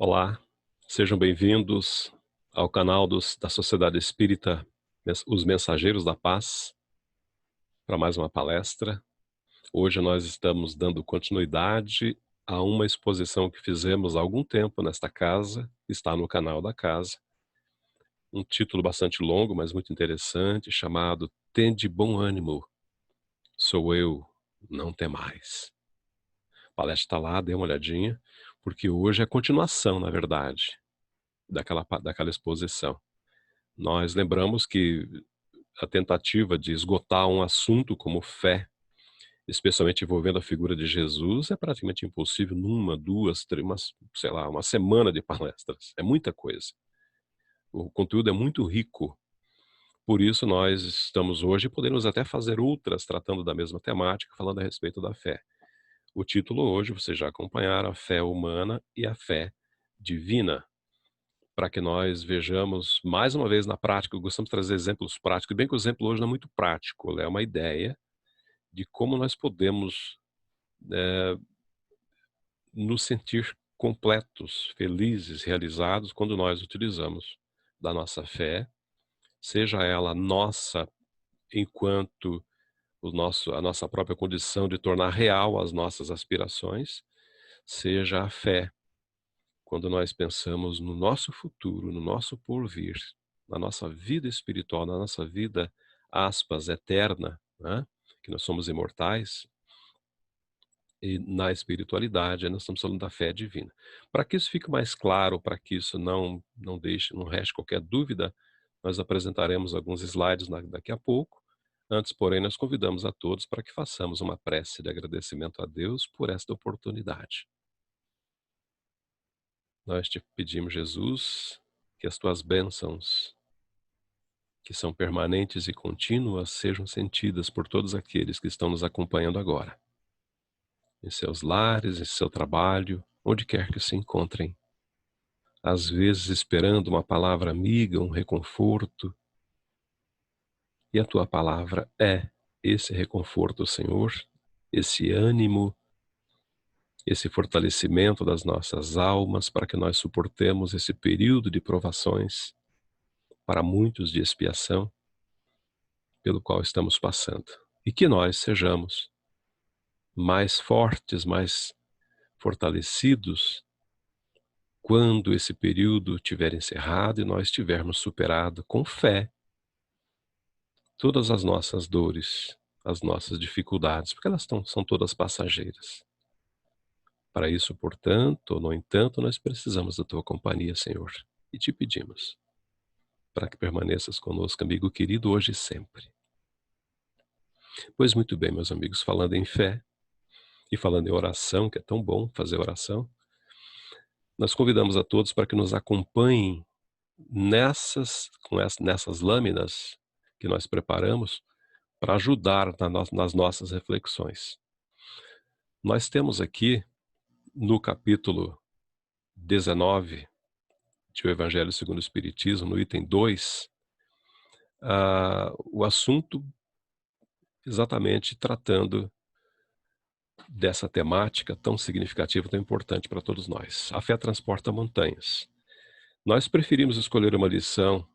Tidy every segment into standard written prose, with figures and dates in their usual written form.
Olá, sejam bem-vindos ao canal da Sociedade Espírita Os Mensageiros da Paz, para mais uma palestra. Hoje nós estamos dando continuidade a uma exposição que fizemos há algum tempo nesta casa, está no canal da casa. Um título bastante longo, mas muito interessante, chamado Tende Bom Ânimo, Sou Eu, Não Temais. A palestra está lá, dê uma olhadinha, porque hoje é a continuação, na verdade, daquela exposição. Nós lembramos que a tentativa de esgotar um assunto como fé, especialmente envolvendo a figura de Jesus, é praticamente impossível numa, duas, três, uma semana de palestras. É muita coisa. O conteúdo é muito rico. Por isso nós estamos hoje, podemos até fazer outras tratando da mesma temática, falando a respeito da fé. O título hoje, vocês já acompanharam, a fé humana e a fé divina, para que nós vejamos mais uma vez na prática. Gostamos de trazer exemplos práticos, bem que o exemplo hoje não é muito prático, é uma ideia de como nós podemos nos sentir completos, felizes, realizados, quando nós utilizamos da nossa fé, seja ela nossa enquanto a nossa própria condição de tornar real as nossas aspirações, seja a fé quando nós pensamos no nosso futuro, no nosso porvir, na nossa vida espiritual, na nossa vida, aspas, eterna, né? Que nós somos imortais, e na espiritualidade, nós estamos falando da fé divina. Para que isso fique mais claro, para que isso não reste qualquer dúvida, nós apresentaremos alguns slides daqui a pouco. Antes, porém, nós convidamos a todos para que façamos uma prece de agradecimento a Deus por esta oportunidade. Nós te pedimos, Jesus, que as tuas bênçãos, que são permanentes e contínuas, sejam sentidas por todos aqueles que estão nos acompanhando agora, em seus lares, em seu trabalho, onde quer que se encontrem, às vezes esperando uma palavra amiga, um reconforto, e a tua palavra é esse reconforto, Senhor, esse ânimo, esse fortalecimento das nossas almas, para que nós suportemos esse período de provações, para muitos de expiação, pelo qual estamos passando. E que nós sejamos mais fortes, mais fortalecidos, quando esse período tiver encerrado e nós tivermos superado com fé todas as nossas dores, as nossas dificuldades, porque elas são todas passageiras. Para isso, portanto, no entanto, nós precisamos da tua companhia, Senhor, e te pedimos para que permaneças conosco, amigo querido, hoje e sempre. Pois muito bem, meus amigos, falando em fé e falando em oração, que é tão bom fazer oração, nós convidamos a todos para que nos acompanhem nessas lâminas que nós preparamos para ajudar nas nossas reflexões. Nós temos aqui, no capítulo 19 de O Evangelho segundo o Espiritismo, no item 2, o assunto exatamente tratando dessa temática tão significativa, tão importante para todos nós. A fé transporta montanhas. Nós preferimos escolher uma lição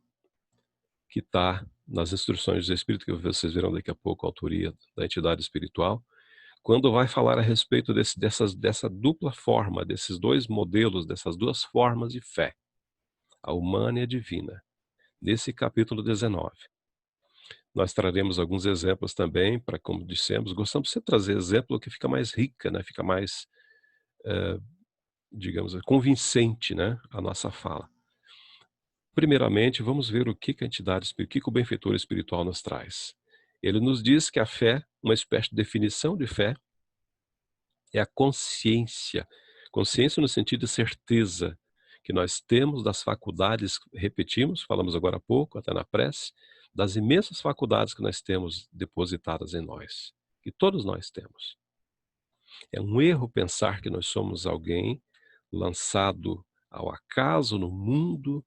que está nas instruções do Espírito, que vocês verão daqui a pouco, a autoria da entidade espiritual, quando vai falar a respeito dessa dupla forma, desses dois modelos, dessas duas formas de fé, a humana e a divina, nesse capítulo 19. Nós traremos alguns exemplos também, para, como dissemos, gostamos de trazer exemplo que fica mais rica, né? Fica mais, digamos, convincente, né? A nossa fala. Primeiramente, vamos ver o que a entidade, o que o benfeitor espiritual nos traz. Ele nos diz que a fé, uma espécie de definição de fé, é a consciência. Consciência no sentido de certeza que nós temos das faculdades, repetimos, falamos agora há pouco, até na prece, das imensas faculdades que nós temos depositadas em nós, que todos nós temos. É um erro pensar que nós somos alguém lançado ao acaso no mundo,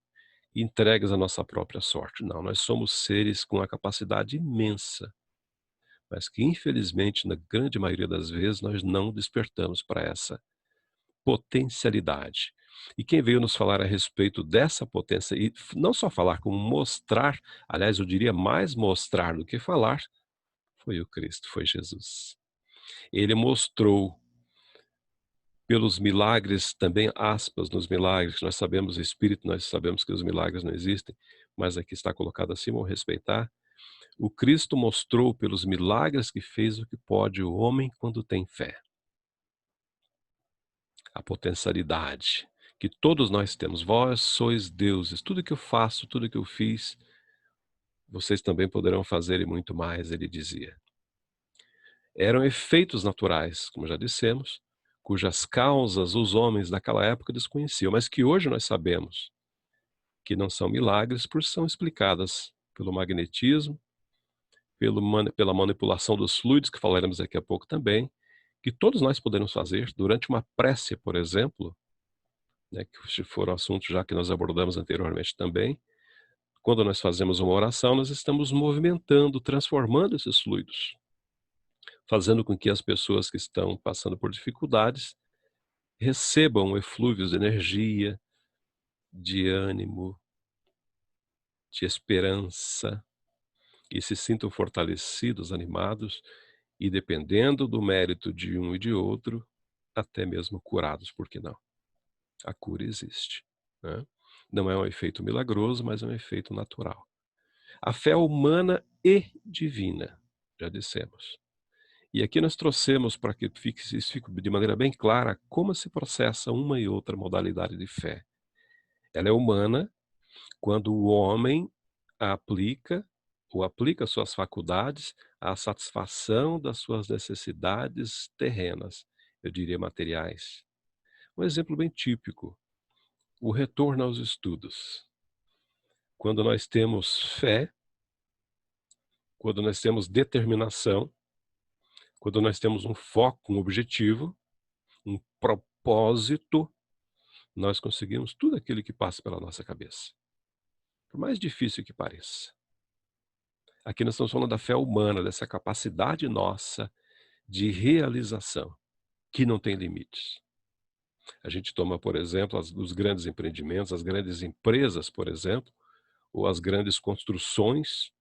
entregues à nossa própria sorte. Não, nós somos seres com uma capacidade imensa, mas que infelizmente, na grande maioria das vezes, nós não despertamos para essa potencialidade. E quem veio nos falar a respeito dessa potência, e não só falar, como mostrar, aliás, eu diria mais mostrar do que falar, foi o Cristo, foi Jesus. Ele mostrou pelos milagres, também aspas nos milagres, nós sabemos o espírito, nós sabemos que os milagres não existem, mas aqui está colocado assim, vamos respeitar. O Cristo mostrou pelos milagres que fez o que pode o homem quando tem fé. A potencialidade que todos nós temos. Vós sois deuses, tudo que eu faço, tudo que eu fiz, vocês também poderão fazer e muito mais, ele dizia. Eram efeitos naturais, como já dissemos, cujas causas os homens daquela época desconheciam, mas que hoje nós sabemos que não são milagres, por são explicadas pelo magnetismo, pela manipulação dos fluidos, que falaremos daqui a pouco também, que todos nós podemos fazer durante uma prece, por exemplo, né, que foram assuntos já que nós abordamos anteriormente também. Quando nós fazemos uma oração, nós estamos movimentando, transformando esses fluidos, fazendo com que as pessoas que estão passando por dificuldades recebam eflúvios de energia, de ânimo, de esperança, e se sintam fortalecidos, animados, e dependendo do mérito de um e de outro, até mesmo curados, por que não? A cura existe, né? Não é um efeito milagroso, mas é um efeito natural. A fé humana e divina, já dissemos. E aqui nós trouxemos para que isso fique de maneira bem clara como se processa uma e outra modalidade de fé. Ela é humana quando o homem a aplica suas faculdades à satisfação das suas necessidades terrenas, eu diria materiais. Um exemplo bem típico, o retorno aos estudos. Quando nós temos fé, quando nós temos determinação, quando nós temos um foco, um objetivo, um propósito, nós conseguimos tudo aquilo que passa pela nossa cabeça, por mais difícil que pareça. Aqui nós estamos falando da fé humana, dessa capacidade nossa de realização, que não tem limites. A gente toma, por exemplo, os grandes empreendimentos, as grandes empresas, por exemplo, ou as grandes construções,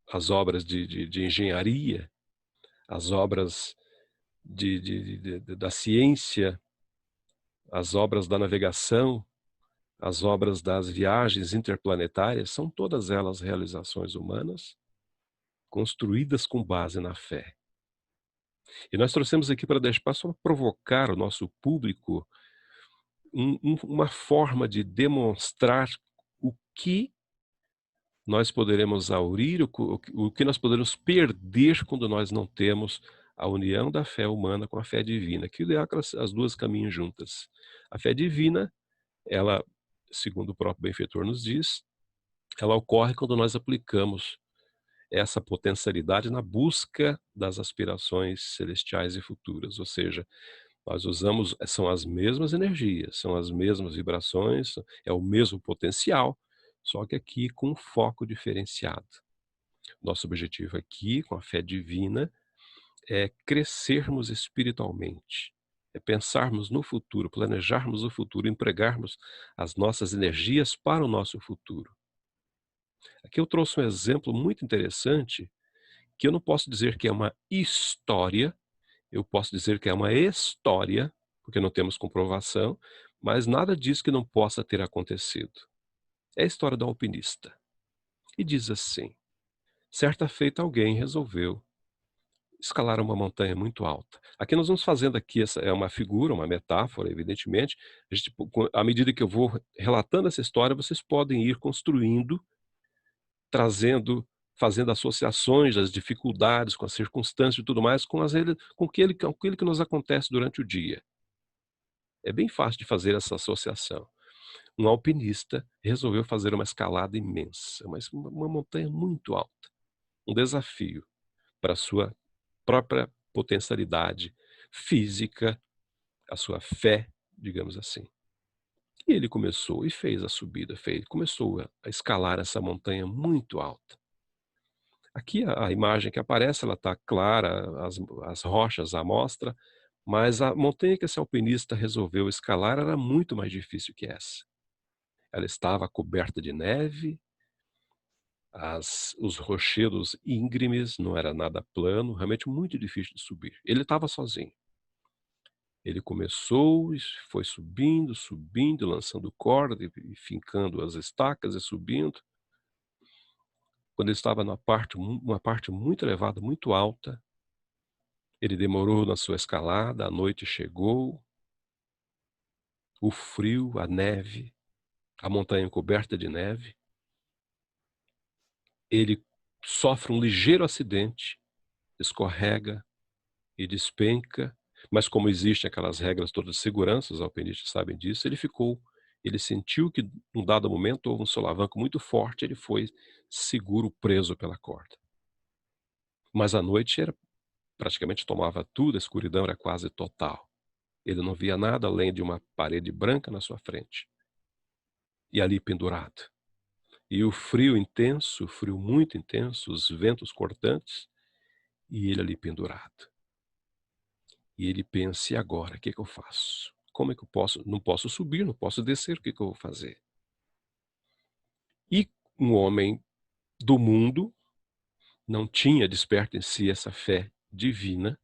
as obras de engenharia, as obras da ciência, as obras da navegação, as obras das viagens interplanetárias, são todas elas realizações humanas construídas com base na fé. E nós trouxemos aqui para só provocar o nosso público uma forma de demonstrar o que nós poderemos aurir, o que nós poderemos perder quando nós não temos a união da fé humana com a fé divina, que as duas caminham juntas. A fé divina, ela, segundo o próprio benfeitor nos diz, ela ocorre quando nós aplicamos essa potencialidade na busca das aspirações celestiais e futuras, ou seja, nós usamos, são as mesmas energias, são as mesmas vibrações, é o mesmo potencial, só que aqui com um foco diferenciado. Nosso objetivo aqui, com a fé divina, é crescermos espiritualmente, é pensarmos no futuro, planejarmos o futuro, empregarmos as nossas energias para o nosso futuro. Aqui eu trouxe um exemplo muito interessante, que eu não posso dizer que é uma história, eu posso dizer que é uma história, porque não temos comprovação, mas nada diz que não possa ter acontecido. É a história do alpinista. E diz assim: certa feita alguém resolveu escalar uma montanha muito alta. Aqui nós vamos fazendo aqui, essa é uma figura, uma metáfora, evidentemente. À medida que eu vou relatando essa história, vocês podem ir construindo, trazendo, fazendo associações das dificuldades com as circunstâncias e tudo mais, com aquilo que nos acontece durante o dia. É bem fácil de fazer essa associação. Um alpinista resolveu fazer uma escalada imensa, uma montanha muito alta. Um desafio para a sua própria potencialidade física, a sua fé, digamos assim. E ele começou e fez a subida, começou a escalar essa montanha muito alta. Aqui a imagem que aparece, ela está clara, as rochas à mostra, Mas a montanha que esse alpinista resolveu escalar era muito mais difícil que essa. Ela estava coberta de neve, os rochedos íngremes, não era nada plano, realmente muito difícil de subir. Ele estava sozinho. Ele começou e foi subindo, subindo, lançando corda e fincando as estacas e subindo. Quando ele estava uma parte muito elevada, muito alta, ele demorou na sua escalada, a noite chegou, o frio, a neve, a montanha coberta de neve. Ele sofre um ligeiro acidente, escorrega e despenca, mas como existem aquelas regras todas de segurança, os alpinistas sabem disso, ele sentiu que num dado momento houve um solavanco muito forte, ele foi seguro, preso pela corda. Mas a noite praticamente tomava tudo, a escuridão era quase total. Ele não via nada além de uma parede branca na sua frente. E ali pendurado. E o frio intenso, o frio muito intenso, os ventos cortantes, e ele ali pendurado. E ele pensa: "E agora, o que que eu faço? Como é que eu posso? Não posso subir, não posso descer, o que que eu vou fazer?" E um homem do mundo, não tinha desperto em si essa fé divina,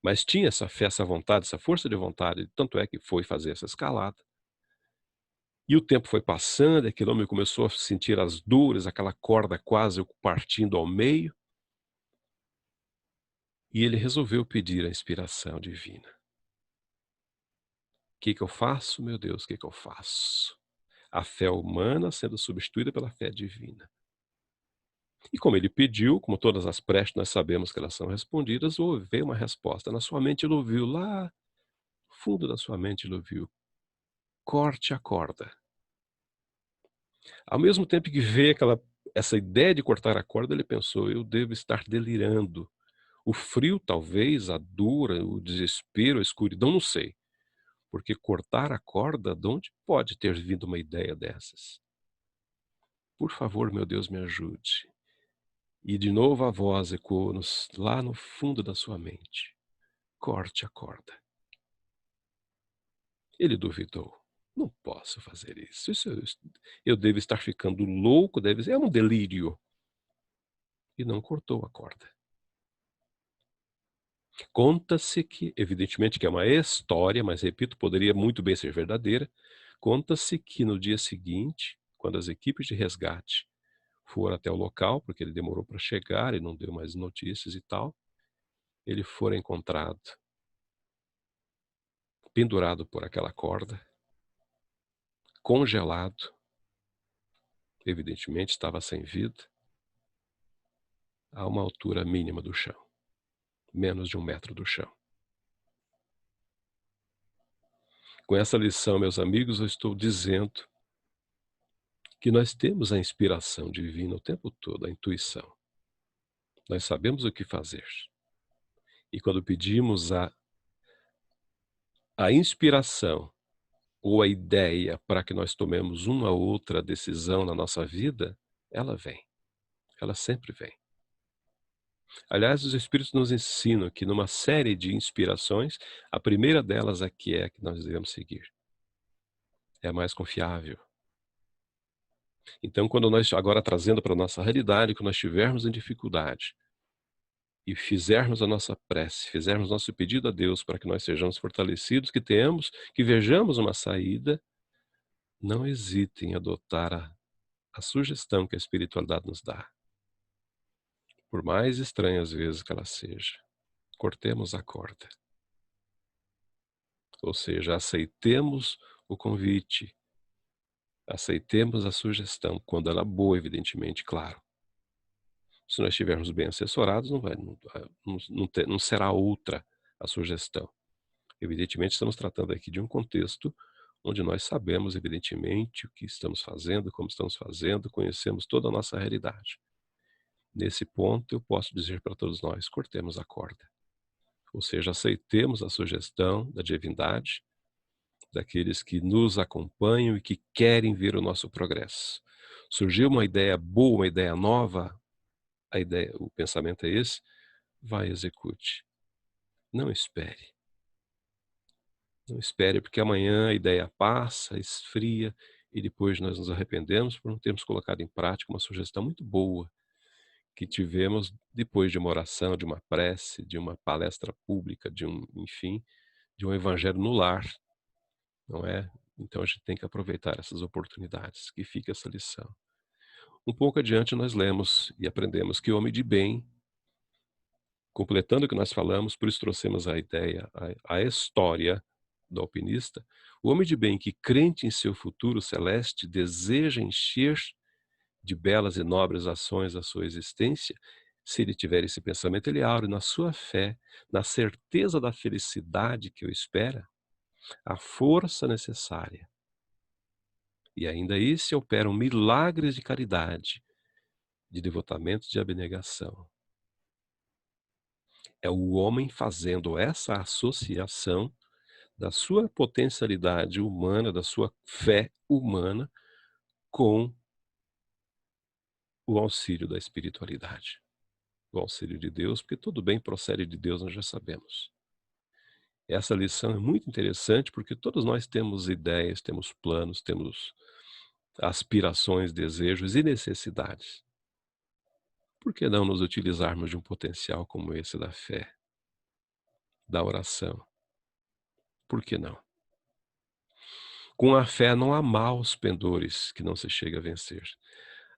mas tinha essa fé, essa vontade, essa força de vontade, tanto é que foi fazer essa escalada. E o tempo foi passando, aquele homem começou a sentir as dores, aquela corda quase o partindo ao meio, e ele resolveu pedir a inspiração divina. "O que que eu faço, meu Deus, o que que eu faço?" A fé humana sendo substituída pela fé divina. E como ele pediu, como todas as preces nós sabemos que elas são respondidas, veio uma resposta. Na sua mente ele ouviu, lá no fundo da sua mente ele ouviu: "Corte a corda." Ao mesmo tempo que veio essa ideia de cortar a corda, ele pensou: "Eu devo estar delirando." O frio talvez, a dor, o desespero, a escuridão, não sei. Porque cortar a corda, de onde pode ter vindo uma ideia dessas? Por favor, meu Deus, me ajude. E de novo a voz ecoou lá no fundo da sua mente: "Corte a corda." Ele duvidou. "Não posso fazer isso. Eu devo estar ficando louco, é um delírio." E não cortou a corda. Conta-se que, evidentemente que é uma história, mas repito, poderia muito bem ser verdadeira. Conta-se que no dia seguinte, quando as equipes de resgate foram até o local, porque ele demorou para chegar e não deu mais notícias e tal, ele foi encontrado pendurado por aquela corda, congelado, evidentemente estava sem vida, a uma altura mínima do chão, menos de 1 metro do chão. Com essa lição, meus amigos, eu estou dizendo que nós temos a inspiração divina o tempo todo, a intuição. Nós sabemos o que fazer. E quando pedimos a inspiração ou a ideia para que nós tomemos uma ou outra decisão na nossa vida, ela vem. Ela sempre vem. Aliás, os Espíritos nos ensinam que numa série de inspirações, a primeira delas aqui é a que nós devemos seguir. É a mais confiável. Então, quando nós, agora trazendo para a nossa realidade, quando nós estivermos em dificuldade e fizermos a nossa prece, fizermos nosso pedido a Deus para que nós sejamos fortalecidos, que vejamos uma saída, não hesitem em adotar a sugestão que a espiritualidade nos dá. Por mais estranha às vezes que ela seja, cortemos a corda. Ou seja, aceitemos o convite, aceitemos a sugestão, quando ela é boa, evidentemente, claro. Se nós estivermos bem assessorados, não será outra a sugestão. Evidentemente, estamos tratando aqui de um contexto onde nós sabemos, evidentemente, o que estamos fazendo, como estamos fazendo, conhecemos toda a nossa realidade. Nesse ponto, eu posso dizer para todos nós: cortemos a corda. Ou seja, aceitemos a sugestão da divindade, daqueles que nos acompanham e que querem ver o nosso progresso. Surgiu uma ideia boa, uma ideia nova, o pensamento é esse: vai, execute. Não espere. Não espere, porque amanhã a ideia passa, esfria, e depois nós nos arrependemos por não termos colocado em prática uma sugestão muito boa que tivemos depois de uma oração, de uma prece, de uma palestra pública, enfim, de um evangelho no lar, não é? Então a gente tem que aproveitar essas oportunidades, que fica essa lição. Um pouco adiante nós lemos e aprendemos que o homem de bem, completando o que nós falamos, por isso trouxemos a ideia, a história do alpinista, o homem de bem que, crente em seu futuro celeste, deseja encher de belas e nobres ações a sua existência. Se ele tiver esse pensamento, ele aure na sua fé, na certeza da felicidade que o espera, a força necessária. E ainda aí se operam milagres de caridade, de devotamento, de abnegação. É o homem fazendo essa associação da sua potencialidade humana, da sua fé humana, com o auxílio da espiritualidade, o auxílio de Deus, porque tudo bem procede de Deus, nós já sabemos. Essa lição é muito interessante, porque todos nós temos ideias, temos planos, temos aspirações, desejos e necessidades. Por que não nos utilizarmos de um potencial como esse da fé, da oração? Por que não? Com a fé não há maus pendores que não se chega a vencer.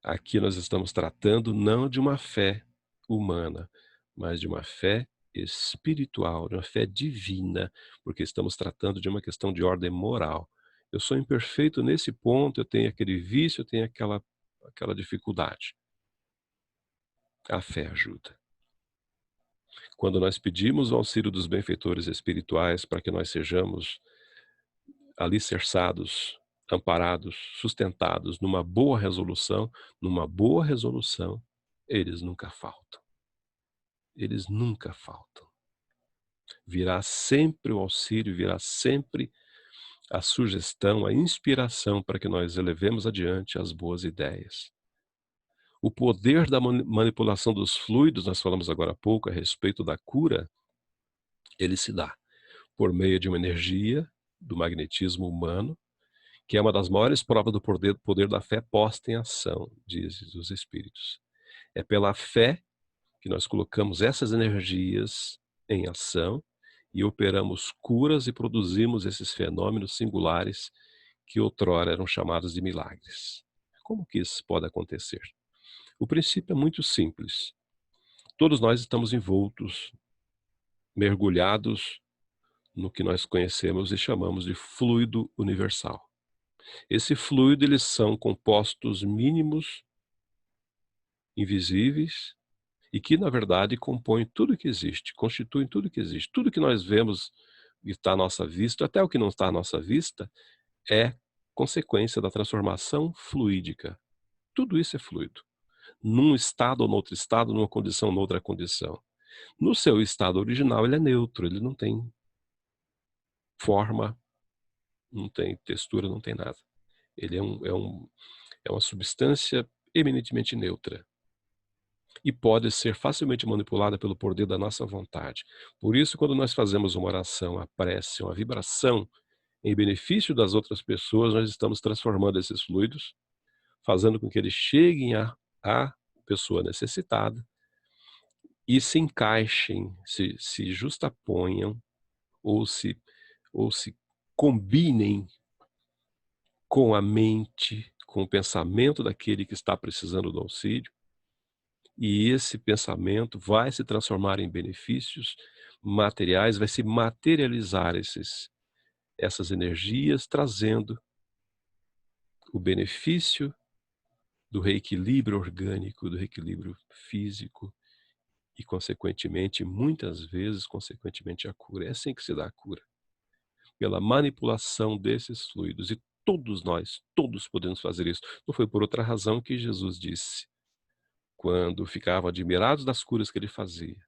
Aqui nós estamos tratando não de uma fé humana, mas de uma fé espiritual, de uma fé divina, porque estamos tratando de uma questão de ordem moral. Eu sou imperfeito nesse ponto, eu tenho aquele vício, eu tenho aquela dificuldade. A fé ajuda. Quando nós pedimos o auxílio dos benfeitores espirituais para que nós sejamos alicerçados, amparados, sustentados numa boa resolução, eles nunca faltam. Eles nunca faltam. Virá sempre o auxílio, virá sempre a sugestão, a inspiração para que nós elevemos adiante as boas ideias. O poder da manipulação dos fluidos, nós falamos agora há pouco a respeito da cura, ele se dá por meio de uma energia do magnetismo humano, que é uma das maiores provas do poder da fé posta em ação, dizem os espíritos. É pela fé que nós colocamos essas energias em ação e operamos curas e produzimos esses fenômenos singulares que outrora eram chamados de milagres. Como que isso pode acontecer? O princípio é muito simples. Todos nós estamos envoltos, mergulhados no que nós conhecemos e chamamos de fluido universal. Esse fluido, eles são compostos mínimos, invisíveis, e que, na verdade, compõem tudo que existe, constituem tudo que existe. Tudo que nós vemos e está à nossa vista, até o que não está à nossa vista, é consequência da transformação fluídica. Tudo isso é fluido. Num estado ou noutro estado, numa condição ou noutra condição. No seu estado original, ele é neutro, ele não tem forma, não tem textura, não tem nada. Ele é uma substância eminentemente neutra e pode ser facilmente manipulada pelo poder da nossa vontade. Por isso, quando nós fazemos uma oração, a prece, uma vibração em benefício das outras pessoas, nós estamos transformando esses fluidos, fazendo com que eles cheguem à pessoa necessitada e se encaixem, se justaponham ou se combinem com a mente, com o pensamento daquele que está precisando do auxílio, e esse pensamento vai se transformar em benefícios materiais, vai se materializar essas energias, trazendo o benefício do reequilíbrio orgânico, do reequilíbrio físico e, consequentemente, muitas vezes, consequentemente, a cura. É assim que se dá a cura, pela manipulação desses fluidos. E todos nós, todos podemos fazer isso. Não foi por outra razão que Jesus disse, quando ficavam admirados das curas que ele fazia.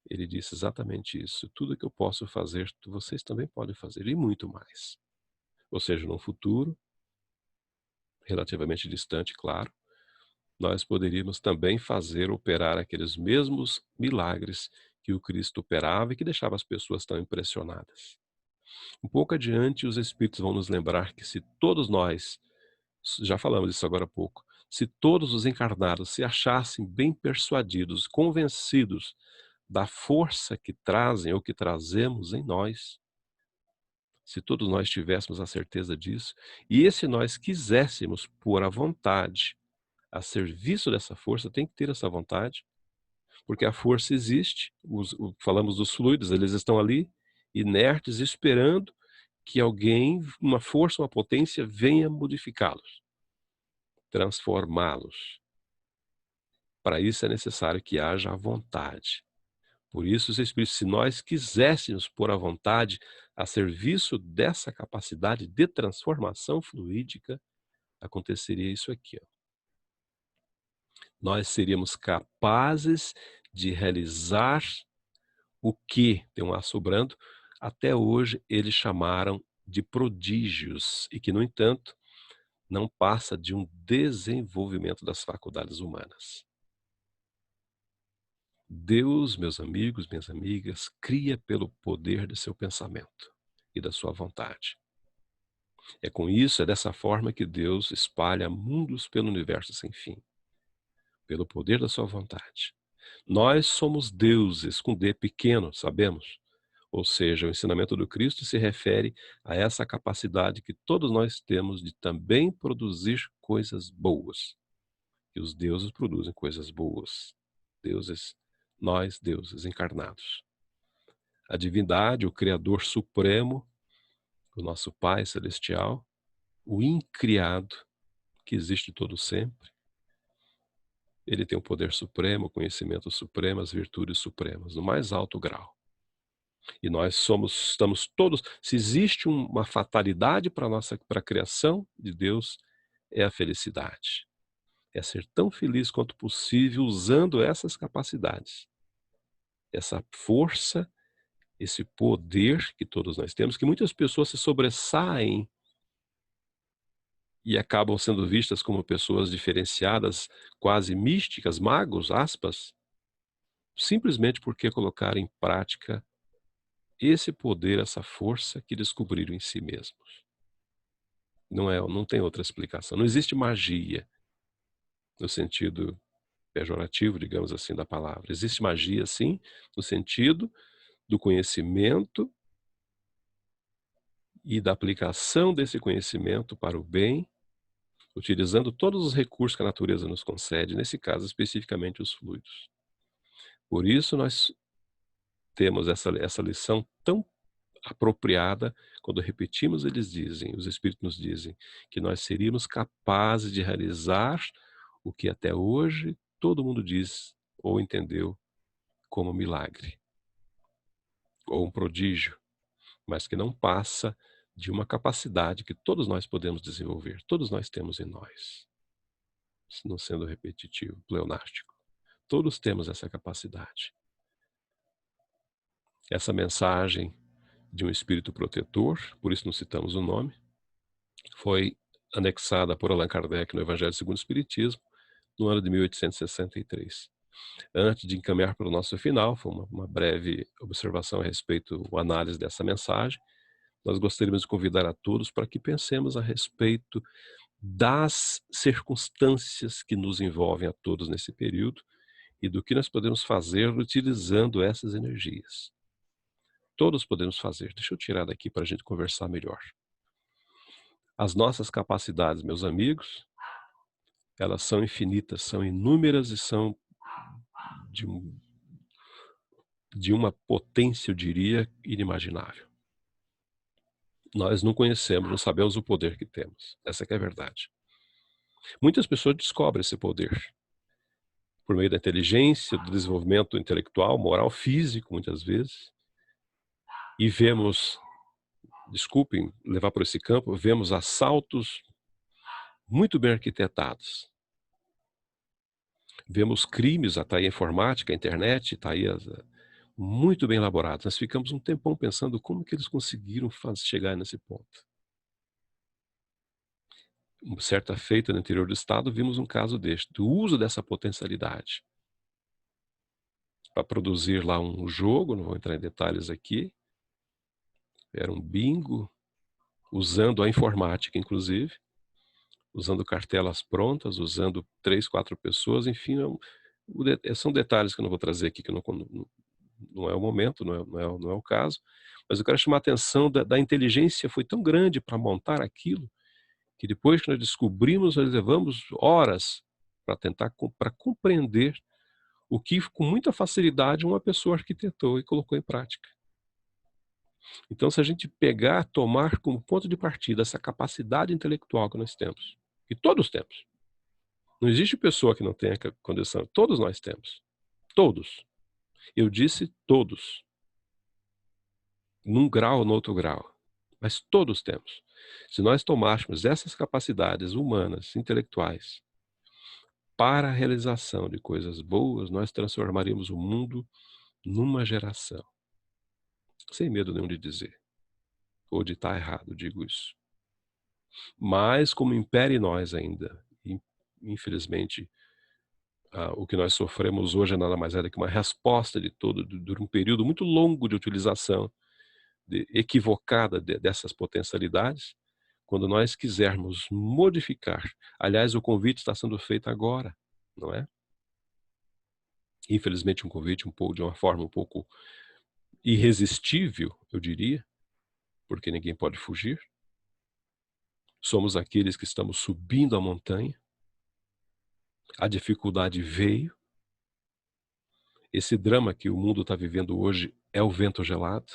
Ele disse exatamente isso. Tudo que eu posso fazer, vocês também podem fazer, e muito mais. Ou seja, no futuro, relativamente distante, claro, nós poderíamos também fazer, operar aqueles mesmos milagres que o Cristo operava e que deixava as pessoas tão impressionadas. Um pouco adiante, os Espíritos vão nos lembrar que se todos nós, já falamos isso agora há pouco, se todos os encarnados se achassem bem persuadidos, convencidos da força que trazem ou que trazemos em nós, se todos nós tivéssemos a certeza disso, e se nós quiséssemos pôr a vontade a serviço dessa força, tem que ter essa vontade, porque a força existe, falamos dos fluidos, eles estão ali, inertes, esperando que alguém, uma força, uma potência, venha modificá-los, transformá-los. Para isso é necessário que haja a vontade. Por isso, os Espíritos, se nós quiséssemos pôr a vontade a serviço dessa capacidade de transformação fluídica, aconteceria isso aqui. Ó. Nós seríamos capazes de realizar o que, tem um A sobrando, até hoje eles chamaram de prodígios, e que, no entanto, não passa de um desenvolvimento das faculdades humanas. Deus, meus amigos, minhas amigas, cria pelo poder de seu pensamento e da sua vontade. É com isso, é dessa forma que Deus espalha mundos pelo universo sem fim, pelo poder da sua vontade. Nós somos deuses com D pequeno, sabemos? Ou seja, o ensinamento do Cristo se refere a essa capacidade que todos nós temos de também produzir coisas boas. E os deuses produzem coisas boas. Nós deuses encarnados. A divindade, o Criador Supremo, o nosso Pai Celestial, o incriado, que existe todo sempre, ele tem o poder supremo, o conhecimento supremo, as virtudes supremas, no mais alto grau. E nós estamos todos, se existe uma fatalidade para a criação de Deus, é a felicidade. É ser tão feliz quanto possível usando essas capacidades. Essa força, esse poder que todos nós temos, que muitas pessoas se sobressaem e acabam sendo vistas como pessoas diferenciadas, quase místicas, magos, aspas, simplesmente porque colocaram em prática esse poder, essa força que descobriram em si mesmos. Não tem outra explicação. Não existe magia no sentido pejorativo, digamos assim, da palavra. Existe magia, sim, no sentido do conhecimento e da aplicação desse conhecimento para o bem, utilizando todos os recursos que a natureza nos concede, nesse caso especificamente os fluidos. Por isso nós temos essa lição tão apropriada quando repetimos, os Espíritos nos dizem, que nós seríamos capazes de realizar o que até hoje todo mundo diz ou entendeu como milagre, ou um prodígio, mas que não passa de uma capacidade que todos nós podemos desenvolver, todos nós temos em nós. Não sendo repetitivo, pleonástico. Todos temos essa capacidade. Essa mensagem de um espírito protetor, por isso não citamos o nome, foi anexada por Allan Kardec no Evangelho segundo o Espiritismo, no ano de 1863. Antes de encaminhar para o nosso final, foi uma breve observação a respeito, uma análise dessa mensagem, nós gostaríamos de convidar a todos para que pensemos a respeito das circunstâncias que nos envolvem a todos nesse período e do que nós podemos fazer utilizando essas energias. Todos podemos fazer. Deixa eu tirar daqui para a gente conversar melhor. As nossas capacidades, meus amigos, elas são infinitas, são inúmeras e são de uma potência, eu diria, inimaginável. Nós não conhecemos, não sabemos o poder que temos. Essa que é a verdade. Muitas pessoas descobrem esse poder por meio da inteligência, do desenvolvimento intelectual, moral, físico, muitas vezes. E vemos, desculpem levar por esse campo, vemos assaltos muito bem arquitetados. Vemos crimes, está aí a informática, a internet, está aí muito bem elaborados. Nós ficamos um tempão pensando como que eles conseguiram chegar nesse ponto. Certa feita no interior do estado, vimos um caso deste, do uso dessa potencialidade para produzir lá um jogo, não vou entrar em detalhes aqui, Era um bingo, usando a informática, inclusive, usando cartelas prontas, usando 3, 4 pessoas, enfim, são detalhes que eu não vou trazer aqui, que eu não é o momento, não é o caso, mas eu quero chamar a atenção da inteligência foi tão grande para montar aquilo, que depois que nós descobrimos, nós levamos horas para tentar para compreender o que com muita facilidade uma pessoa arquitetou e colocou em prática. Então, se a gente pegar, tomar como ponto de partida essa capacidade intelectual que nós temos, que todos temos, não existe pessoa que não tenha condição, todos nós temos, todos. Eu disse todos, num grau ou no outro grau, mas todos temos. Se nós tomássemos essas capacidades humanas, intelectuais, para a realização de coisas boas, nós transformaríamos o mundo numa geração. Sem medo nenhum de dizer, ou de estar errado, digo isso. Mas como impera em nós ainda, infelizmente, o que nós sofremos hoje é nada mais é do que uma resposta de um período muito longo de utilização equivocada dessas potencialidades, quando nós quisermos modificar. Aliás, o convite está sendo feito agora, não é? Infelizmente um convite de uma forma um pouco irresistível, eu diria, porque ninguém pode fugir. Somos aqueles que estamos subindo a montanha, a dificuldade veio, esse drama que o mundo está vivendo hoje é o vento gelado,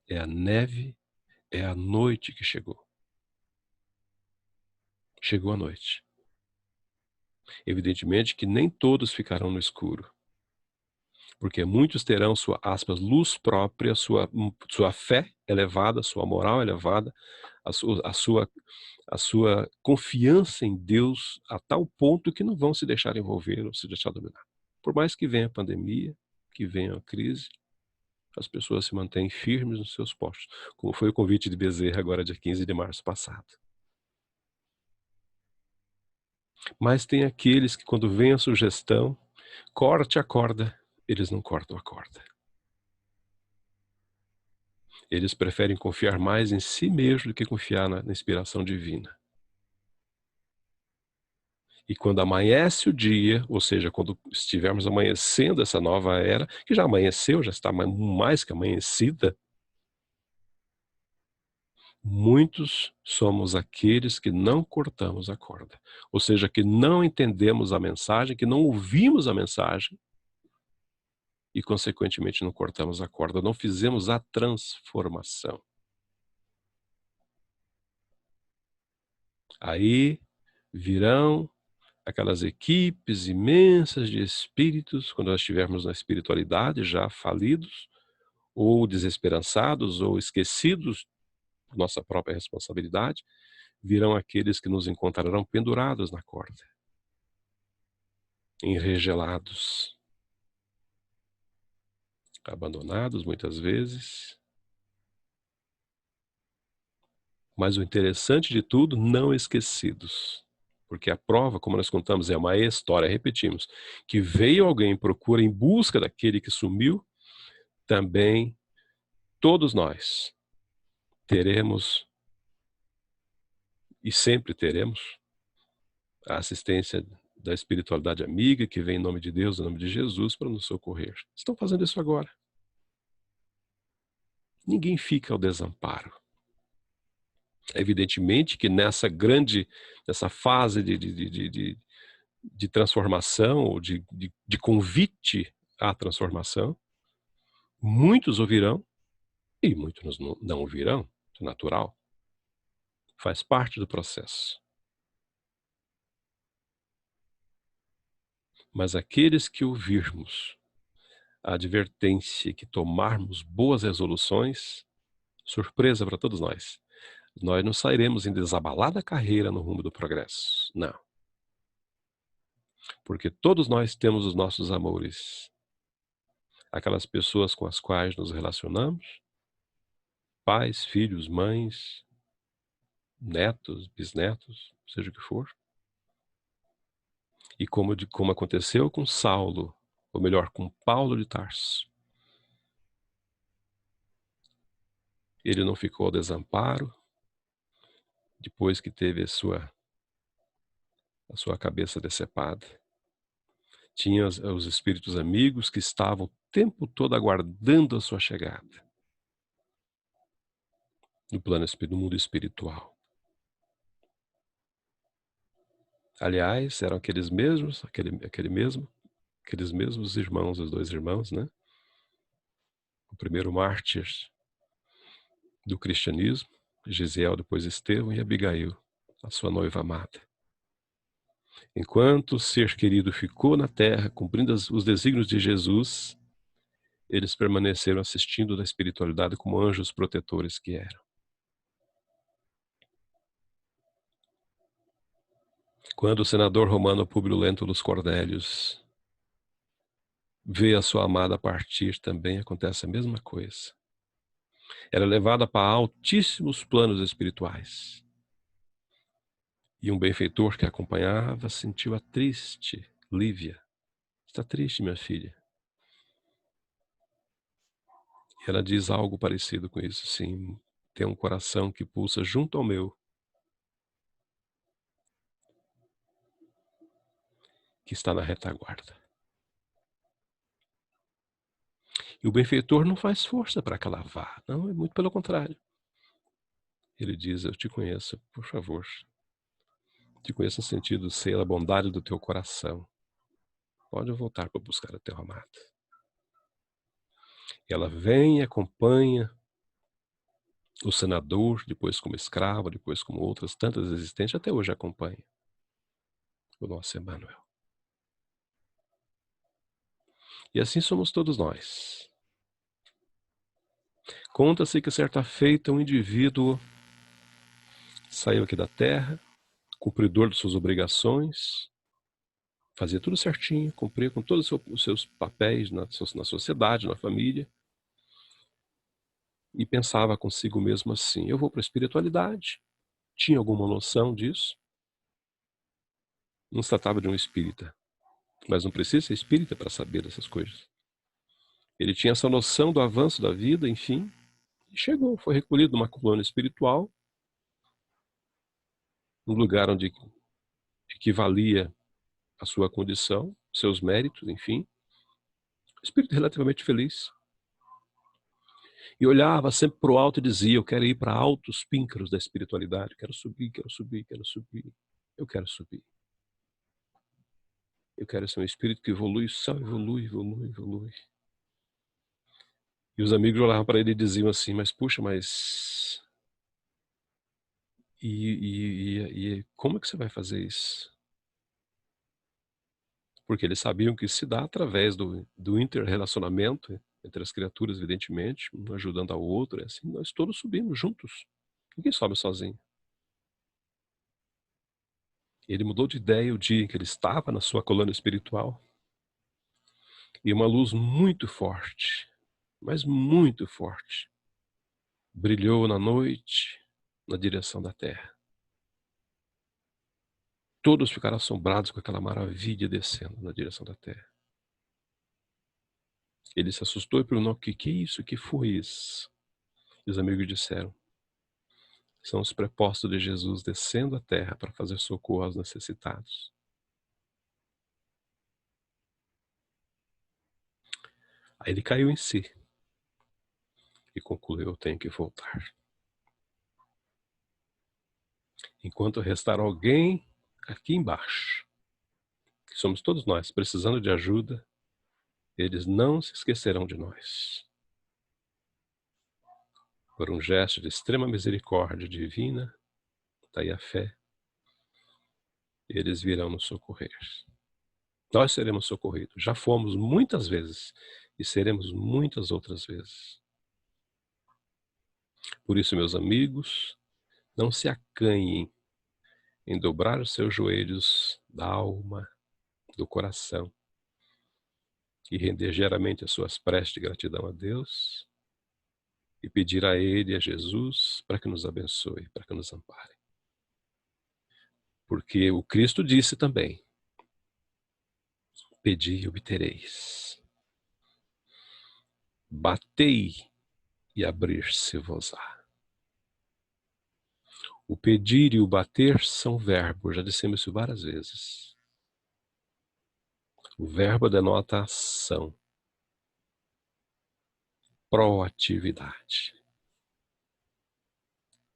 é a neve, é a noite que chegou. Chegou a noite. Evidentemente que nem todos ficarão no escuro, porque muitos terão sua, aspas, luz própria, sua fé elevada, sua moral elevada, a sua confiança em Deus a tal ponto que não vão se deixar envolver ou se deixar dominar. Por mais que venha a pandemia, que venha a crise, as pessoas se mantêm firmes nos seus postos, como foi o convite de Bezerra agora dia 15 de março passado. Mas tem aqueles que quando vem a sugestão, corte a corda, eles não cortam a corda. Eles preferem confiar mais em si mesmo do que confiar na inspiração divina. E quando amanhece o dia, ou seja, quando estivermos amanhecendo essa nova era, que já amanheceu, já está mais que amanhecida, muitos somos aqueles que não cortamos a corda. Ou seja, que não entendemos a mensagem, que não ouvimos a mensagem e, consequentemente, não cortamos a corda, não fizemos a transformação. Aí virão aquelas equipes imensas de espíritos, quando nós estivermos na espiritualidade já falidos, ou desesperançados, ou esquecidos de nossa própria responsabilidade, virão aqueles que nos encontrarão pendurados na corda, enregelados, abandonados muitas vezes. Mas o interessante de tudo, não esquecidos. Porque a prova, como nós contamos, é uma história, repetimos, que veio alguém, procura em busca daquele que sumiu, também todos nós teremos, e sempre teremos, a assistência da espiritualidade amiga, que vem em nome de Deus, em nome de Jesus, para nos socorrer. Estão fazendo isso agora. Ninguém fica ao desamparo. Evidentemente que nessa fase de transformação, ou de convite à transformação, muitos ouvirão e muitos não ouvirão, é natural. Faz parte do processo. Mas aqueles que ouvirmos a advertência, que tomarmos boas resoluções, surpresa para todos nós, nós não sairemos em desabalada carreira no rumo do progresso, não. Porque todos nós temos os nossos amores, aquelas pessoas com as quais nos relacionamos, pais, filhos, mães, netos, bisnetos, seja o que for. E como aconteceu com Saulo, ou melhor, com Paulo de Tarso. Ele não ficou ao desamparo, depois que teve a sua cabeça decepada. Tinha os espíritos amigos que estavam o tempo todo aguardando a sua chegada no mundo espiritual. Aliás, eram aqueles mesmos irmãos, os 2 irmãos, né? O primeiro mártir do cristianismo, Gisiel, depois Estevão, e Abigail, a sua noiva amada. Enquanto o ser querido ficou na terra, cumprindo os desígnios de Jesus, eles permaneceram assistindo da espiritualidade como anjos protetores que eram. Quando o senador romano Públio Lentulus Cornélios vê a sua amada partir, também acontece a mesma coisa. Era levada para altíssimos planos espirituais. E um benfeitor que a acompanhava sentiu-a triste. Lívia, está triste, minha filha? E ela diz algo parecido com isso, sim. Tem um coração que pulsa junto ao meu, que está na retaguarda. E o benfeitor não faz força para que ela vá. Não, é muito pelo contrário. Ele diz, eu te conheço, por favor. Te conheço no sentido de ser a bondade do teu coração. Pode voltar para buscar o teu amado. E ela vem e acompanha o senador, depois como escravo, depois como outras tantas existentes, até hoje acompanha o nosso Emmanuel. E assim somos todos nós. Conta-se que certa feita um indivíduo saiu aqui da terra, cumpridor de suas obrigações, fazia tudo certinho, cumpria com todos os seus papéis na sociedade, na família, e pensava consigo mesmo assim, eu vou para a espiritualidade. Tinha alguma noção disso? Não se tratava de um espírita, mas não precisa ser espírita para saber dessas coisas. Ele tinha essa noção do avanço da vida, enfim, e chegou, foi recolhido numa colônia espiritual, num lugar onde equivalia a sua condição, seus méritos, enfim. Espírito relativamente feliz. E olhava sempre para o alto e dizia, eu quero ir para altos píncaros da espiritualidade, quero subir, quero subir, quero subir. Eu quero subir. Eu quero ser um espírito que evolui, só evolui, evolui, evolui. E os amigos olhavam para ele e diziam assim, mas puxa, mas... E como é que você vai fazer isso? Porque eles sabiam que se dá através do interrelacionamento entre as criaturas, evidentemente, um ajudando ao outro, é assim, nós todos subimos juntos. Ninguém sobe sozinho. Ele mudou de ideia o dia em que ele estava na sua colônia espiritual e uma luz muito forte, mas muito forte, brilhou na noite na direção da terra. Todos ficaram assombrados com aquela maravilha descendo na direção da terra. Ele se assustou e perguntou, o que é isso? O que foi isso? E os amigos disseram, são os prepostos de Jesus descendo à terra para fazer socorro aos necessitados. Aí ele caiu em si e concluiu, eu tenho que voltar. Enquanto restar alguém aqui embaixo, que somos todos nós, precisando de ajuda, eles não se esquecerão de nós. Por um gesto de extrema misericórdia divina, daí a fé, eles virão nos socorrer. Nós seremos socorridos. Já fomos muitas vezes e seremos muitas outras vezes. Por isso, meus amigos, não se acanhem em dobrar os seus joelhos da alma, do coração, e render geralmente as suas preces de gratidão a Deus e pedir a Ele e a Jesus para que nos abençoe, para que nos ampare. Porque o Cristo disse também, pedi e obtereis. Batei e abrir-se-vos-á. O pedir e o bater são verbos, já dissemos isso várias vezes. O verbo denota ação, proatividade.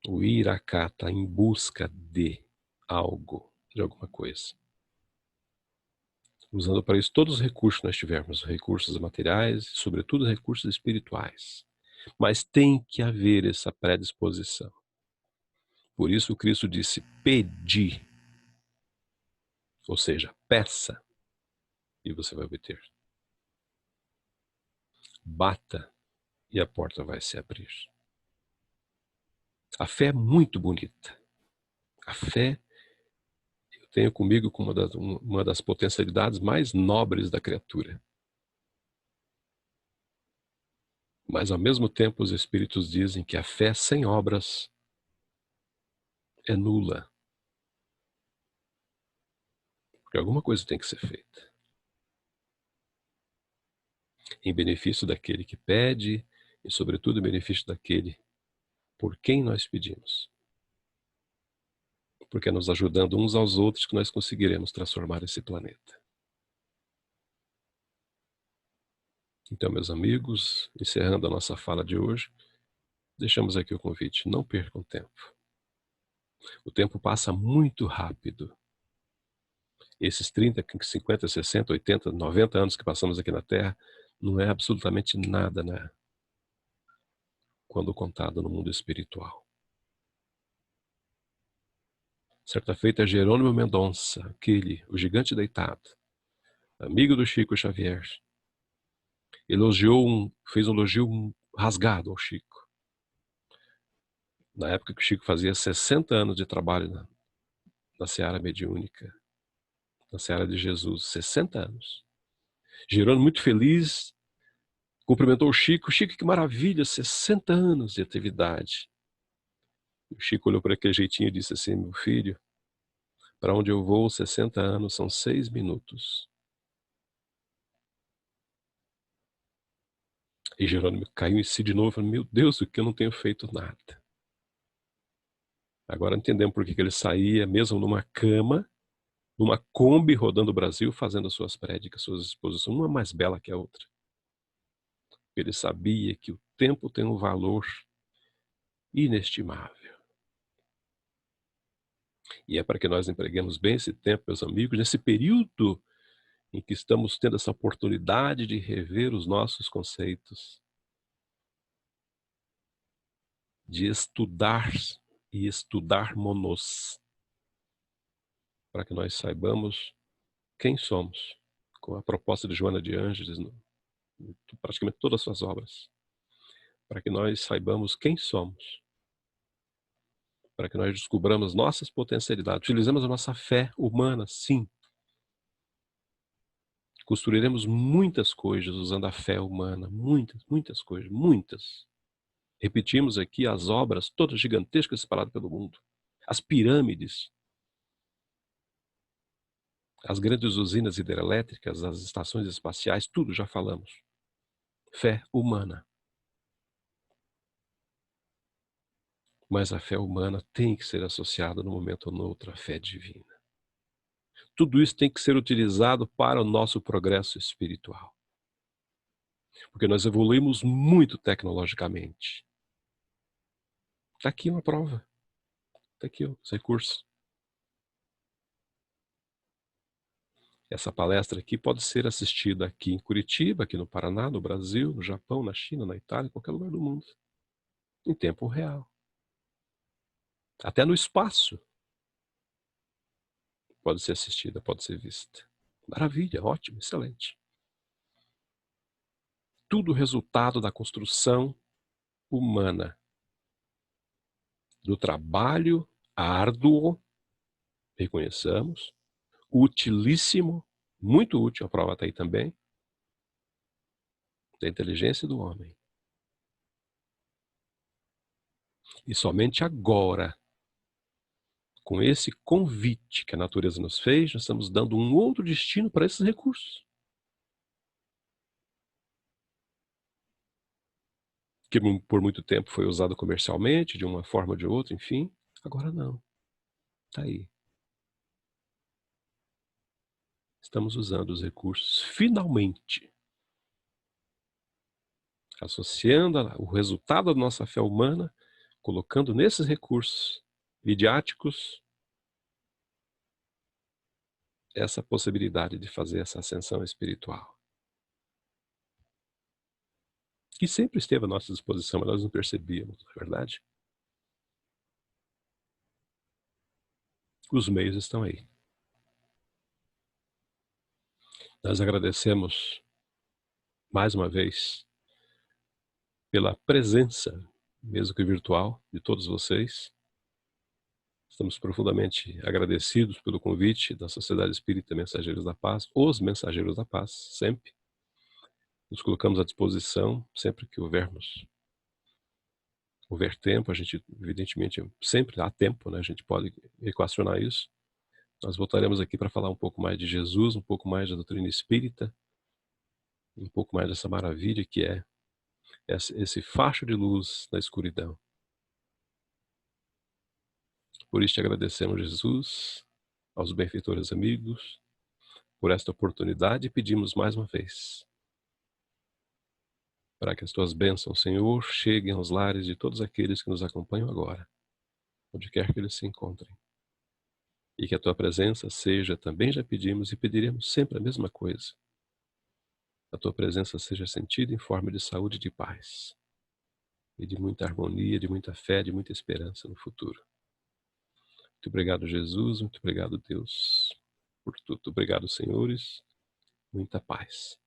O ir à cá está em busca de algo, de alguma coisa. Usando para isso todos os recursos que nós tivermos, recursos materiais e, sobretudo, recursos espirituais. Mas tem que haver essa predisposição. Por isso Cristo disse, pedi, ou seja, peça, e você vai obter. Bata, e a porta vai se abrir. A fé é muito bonita. A fé eu tenho comigo como uma das potencialidades mais nobres da criatura. Mas, ao mesmo tempo, os Espíritos dizem que a fé sem obras é nula. Porque alguma coisa tem que ser feita. Em benefício daquele que pede e, sobretudo, em benefício daquele por quem nós pedimos. Porque é nos ajudando uns aos outros que nós conseguiremos transformar esse planeta. Então, meus amigos, encerrando a nossa fala de hoje, deixamos aqui o convite, não percam tempo. O tempo passa muito rápido. Esses 30, 50, 60, 80, 90 anos que passamos aqui na Terra, não é absolutamente nada, né? Quando contado no mundo espiritual. Certa feita, Jerônimo Mendonça, o gigante deitado, amigo do Chico Xavier, fez um elogio rasgado ao Chico. Na época que o Chico fazia 60 anos de trabalho na seara mediúnica, na seara de Jesus, 60 anos. Jerônimo, muito feliz, cumprimentou o Chico. Chico, que maravilha, 60 anos de atividade. O Chico olhou para aquele jeitinho e disse assim, meu filho, para onde eu vou, 60 anos são 6 minutos. E Jerônimo caiu em si de novo e falou, meu Deus, o que eu não tenho feito nada. Agora entendemos por que ele saía, mesmo numa cama, numa Kombi, rodando o Brasil, fazendo as suas prédicas, suas exposições, uma mais bela que a outra. Ele sabia que o tempo tem um valor inestimável. E é para que nós empreguemos bem esse tempo, meus amigos, nesse período em que estamos tendo essa oportunidade de rever os nossos conceitos, de estudar e estudarmos-nos, para que nós saibamos quem somos, com a proposta de Joana de Ângeles, praticamente todas as suas obras, para que nós saibamos quem somos, para que nós descubramos nossas potencialidades, utilizemos a nossa fé humana, sim. Construiremos muitas coisas usando a fé humana, muitas coisas, muitas. Repetimos aqui as obras todas gigantescas espalhadas pelo mundo, as pirâmides, as grandes usinas hidrelétricas, as estações espaciais, tudo já falamos. Fé humana. Mas a fé humana tem que ser associada num momento ou no outro à fé divina. Tudo isso tem que ser utilizado para o nosso progresso espiritual. Porque nós evoluímos muito tecnologicamente. Está aqui uma prova. Está aqui os recursos. Essa palestra aqui pode ser assistida aqui em Curitiba, aqui no Paraná, no Brasil, no Japão, na China, na Itália, em qualquer lugar do mundo. Em tempo real. Até no espaço. Pode ser assistida, pode ser vista. Maravilha, ótimo, excelente. Tudo resultado da construção humana. Do trabalho árduo, reconheçamos, utilíssimo, muito útil, a prova está aí também, da inteligência do homem. E somente agora, com esse convite que a natureza nos fez, nós estamos dando um outro destino para esses recursos. que por muito tempo foi usado comercialmente, de uma forma ou de outra, enfim. Agora não, está aí. Estamos usando os recursos, finalmente, associando o resultado da nossa fé humana, colocando nesses recursos midiáticos essa possibilidade de fazer essa ascensão espiritual. Que sempre esteve à nossa disposição, mas nós não percebíamos, não é verdade? Os meios estão aí. Nós agradecemos, mais uma vez, pela presença, mesmo que virtual, de todos vocês. Estamos profundamente agradecidos pelo convite da Sociedade Espírita Mensageiros da Paz, os Mensageiros da Paz, sempre. Nos colocamos à disposição, sempre que houver tempo, a gente, evidentemente, sempre há tempo, né? A gente pode equacionar isso. Nós voltaremos aqui para falar um pouco mais de Jesus, um pouco mais da doutrina espírita, um pouco mais dessa maravilha que é esse facho de luz na escuridão. Por isso te agradecemos, Jesus, aos benfeitores amigos, por esta oportunidade e pedimos mais uma vez para que as tuas bênçãos, Senhor, cheguem aos lares de todos aqueles que nos acompanham agora, onde quer que eles se encontrem. E que a tua presença seja, também já pedimos e pediremos sempre a mesma coisa. A tua presença seja sentida em forma de saúde e de paz. E de muita harmonia, de muita fé, de muita esperança no futuro. Muito obrigado, Jesus. Muito obrigado, Deus, por tudo. Obrigado, senhores. Muita paz.